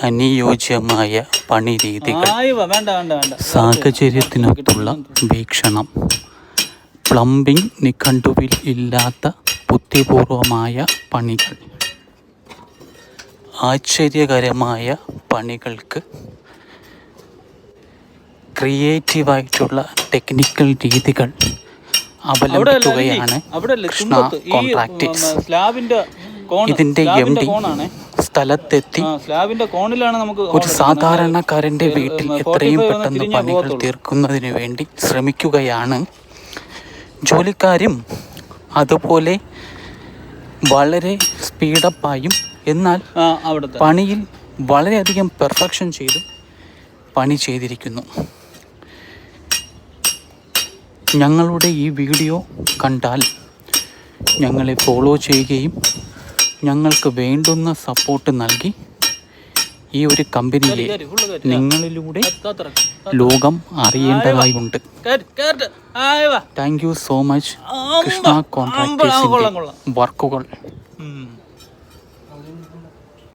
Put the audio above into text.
അനുയോജ്യമായ പണിരീതികൾ, സാഹചര്യത്തിനൊത്തുള്ള വീക്ഷണം, പ്ലംബിംഗ് നിഘണ്ടുവിൽ ഇല്ലാത്ത ബുദ്ധിപൂർവമായ പണികൾ, ആശ്ചര്യകരമായ പണികൾക്ക് ക്രിയേറ്റീവായിട്ടുള്ള ടെക്നിക്കൽ രീതികൾ അവലംബിക്കുകയാണ് കൃഷ്ണ കോൺട്രാക്ടേഴ്സ്. ഇതിൻ്റെ MD സ്ഥലത്തെത്തി ഒരു സാധാരണക്കാരൻ്റെ വീട്ടിൽ എത്രയും പെട്ടെന്ന് പണികൾ തീർക്കുന്നതിന് വേണ്ടി ശ്രമിക്കുകയാണ്. ജോലിക്കാരും അതുപോലെ വളരെ സ്പീഡപ്പായും എന്നാൽ പണിയിൽ വളരെയധികം പെർഫെക്ഷൻ ചെയ്ത് പണി ചെയ്തിരിക്കുന്നു. ഞങ്ങളുടെ ഈ വീഡിയോ കണ്ടാൽ ഞങ്ങളെ ഫോളോ ചെയ്യുകയും ഞങ്ങൾക്ക് വേണ്ടുന്ന സപ്പോർട്ട് നൽകി ഈ ഒരു കമ്പനിയെ നിങ്ങളിലൂടെ ലോകം അറിയേണ്ടതായുണ്ട്. Thank you so much. Krishna കോൺട്രാക്ടേഴ്സിൻ്റെ വർക്കുകൾ